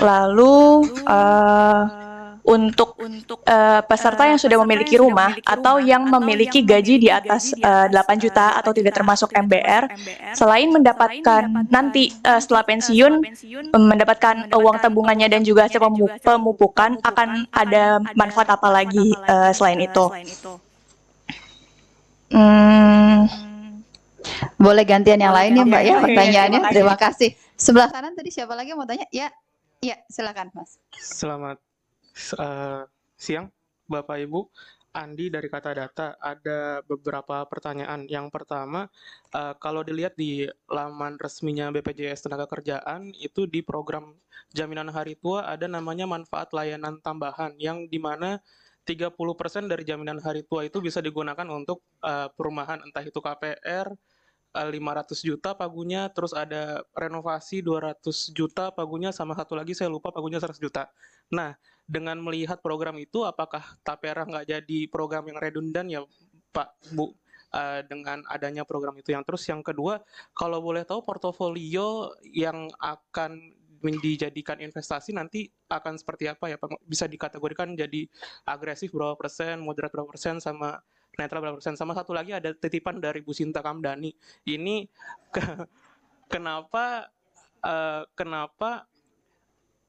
Lalu untuk peserta yang sudah memiliki rumah atau yang memiliki gaji di atas 8 juta atau tidak termasuk MBR, selain mendapatkan nanti setelah pensiun mendapatkan uang tabungannya dan juga hasil pemupukan, akan ada manfaat apa lagi selain itu? Boleh gantian yang lain ya Mbak ya pertanyaannya. Terima Terima kasih. Sebelah kanan tadi siapa lagi mau tanya? Ya, silakan Mas. Selamat siang, Bapak Ibu. Andi dari Kata Data. Ada beberapa pertanyaan. Yang pertama, kalau dilihat di laman resminya BPJS Tenagakerjaan, itu di program jaminan hari tua ada namanya manfaat layanan tambahan, yang dimana 30% dari jaminan hari tua itu bisa digunakan untuk perumahan, entah itu KPR, 500 juta pagunya, terus ada renovasi 200 juta pagunya, sama satu lagi saya lupa pagunya 100 juta. Nah, dengan melihat program itu, apakah Tapera nggak jadi program yang redundan ya Pak, Bu, dengan adanya program itu? Yang terus yang kedua, kalau boleh tahu portofolio yang akan dijadikan investasi nanti akan seperti apa ya Pak? Bisa dikategorikan jadi agresif berapa persen, moderat berapa persen, sama netral berapa persen? Sama satu lagi ada titipan dari Bu Sinta Kamdani. Ini kenapa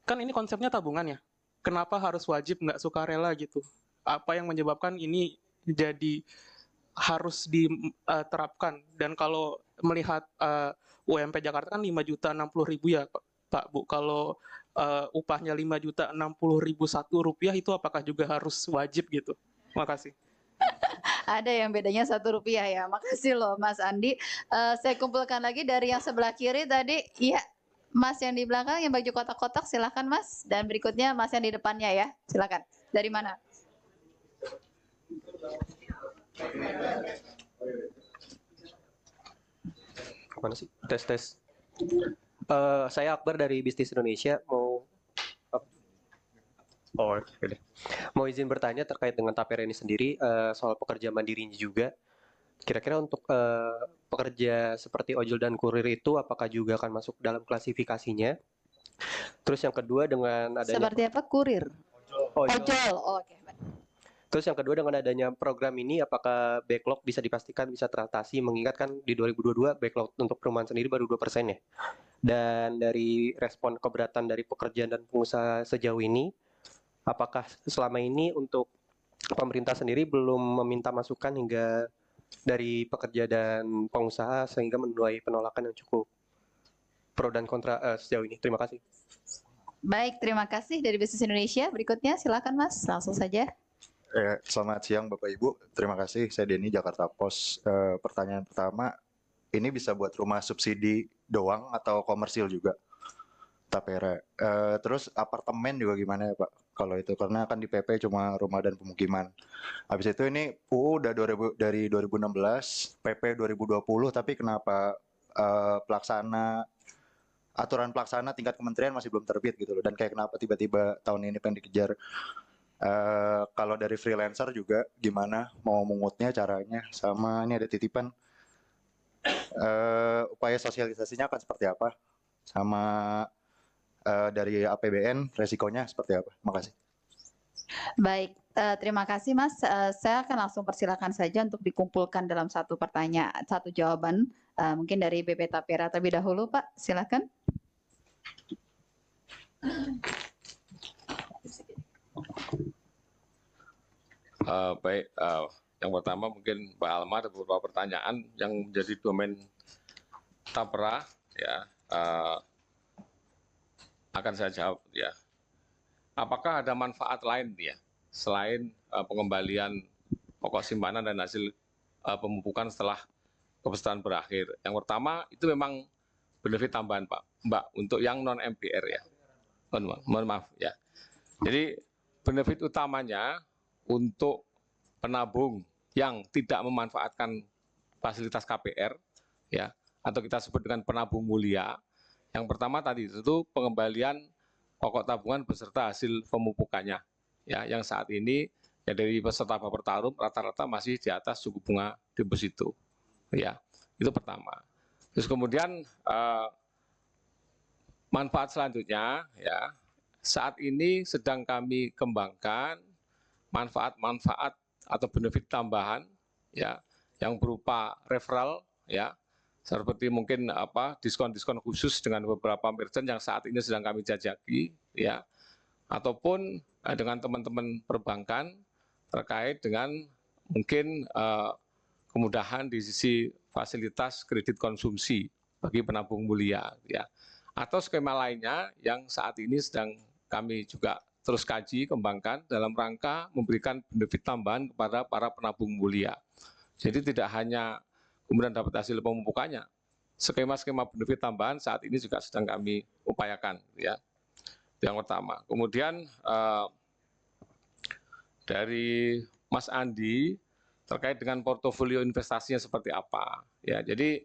kan ini konsepnya tabungan ya? Kenapa harus wajib nggak sukarela gitu? Apa yang menyebabkan ini jadi harus diterapkan? Dan kalau melihat UMP Jakarta kan 5.060.000 ya Pak Bu. Kalau upahnya 5.060.000 Rp1 itu apakah juga harus wajib gitu? Terima kasih. Ada yang bedanya Rp1 ya. Makasih loh Mas Andi. Saya kumpulkan lagi dari yang sebelah kiri tadi. Iya, Mas yang di belakang yang baju kotak-kotak silahkan Mas. Dan berikutnya Mas yang di depannya ya. Silakan. Dari mana? Mana sih? Tes. Saya Akbar dari Bisnis Indonesia. Mau izin bertanya terkait dengan Tapera ini sendiri, soal pekerja mandirinya juga. Kira-kira untuk pekerja seperti ojol dan kurir itu apakah juga akan masuk dalam klasifikasinya? Terus yang kedua dengan adanya Seperti apa? Kurir? Ojol. Oh, oke. Terus yang kedua dengan adanya program ini, apakah backlog bisa dipastikan bisa teratasi, mengingat kan di 2022 backlog untuk perumahan sendiri baru 2% ya. Dan dari respon keberatan dari pekerja dan pengusaha sejauh ini, apakah selama ini untuk pemerintah sendiri belum meminta masukan hingga dari pekerja dan pengusaha sehingga menuai penolakan yang cukup pro dan kontra sejauh ini? Terima kasih. Baik, terima kasih dari Bisnis Indonesia. Berikutnya silakan Mas, langsung saja. Selamat siang Bapak Ibu, terima kasih. Saya Denny, Jakarta Post. Pertanyaan pertama, ini bisa buat rumah subsidi doang atau komersil juga? Tapera. Terus apartemen juga gimana ya Pak? Kalau itu, karena kan di PP cuma rumah dan pemukiman. Habis itu ini UU udah dari 2016, PP 2020, tapi kenapa aturan pelaksana tingkat kementerian masih belum terbit gitu loh? Dan kayak kenapa tiba-tiba tahun ini pengen dikejar? Kalau dari freelancer juga gimana mau mengutnya caranya, sama ini ada titipan upaya sosialisasinya akan seperti apa, sama dari APBN resikonya seperti apa? Makasih. Baik, terima kasih Mas. Saya akan langsung persilakan saja untuk dikumpulkan dalam satu pertanyaan, satu jawaban. Mungkin dari BP Tapera terlebih dahulu Pak, silakan. Baik, yang pertama mungkin Mbak Alma ada beberapa pertanyaan yang menjadi domain Tapera ya, akan saya jawab ya. Apakah ada manfaat lain ya selain pengembalian pokok simpanan dan hasil pemupukan setelah kepesertaan berakhir? Yang pertama itu memang benefit tambahan Mbak untuk yang non MBR ya. Mohon maaf ya. Jadi benefit utamanya untuk penabung yang tidak memanfaatkan fasilitas KPR ya, atau kita sebut dengan penabung mulia. Yang pertama tadi itu pengembalian pokok tabungan beserta hasil pemupukannya ya, yang saat ini ya dari peserta Baper Tarum rata-rata masih di atas suku bunga deposito ya. Itu pertama. Terus kemudian manfaat selanjutnya ya, saat ini sedang kami kembangkan manfaat-manfaat atau benefit tambahan ya yang berupa referral ya, seperti mungkin diskon-diskon khusus dengan beberapa merchant yang saat ini sedang kami jajaki ya, ataupun dengan teman-teman perbankan terkait dengan mungkin kemudahan di sisi fasilitas kredit konsumsi bagi penabung mulia ya, atau skema lainnya yang saat ini sedang kami juga terus kaji kembangkan dalam rangka memberikan benefit tambahan kepada para penabung mulia. Jadi tidak hanya kemudian dapat hasil pemupukannya, skema-skema benefit tambahan saat ini juga sedang kami upayakan ya. Yang pertama. Kemudian dari Mas Andi terkait dengan portofolio investasinya seperti apa ya. Jadi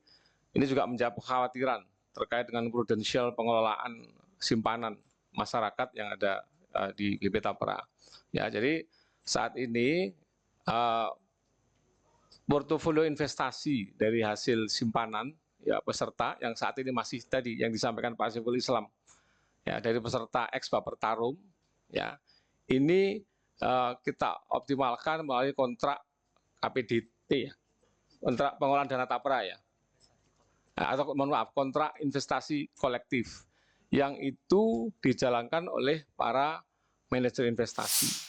ini juga menjawab kekhawatiran terkait dengan prudensial pengelolaan simpanan masyarakat yang ada di GP Tapera. Ya, jadi saat ini portofolio investasi dari hasil simpanan ya peserta yang saat ini masih tadi yang disampaikan Pak Saiful Islam ya, dari peserta ex Bapertarum ya, ini kita optimalkan melalui kontrak KPDT ya, kontrak pengolahan dana tapera ya, atau mohon maaf kontrak investasi kolektif yang itu dijalankan oleh para manajer investasi.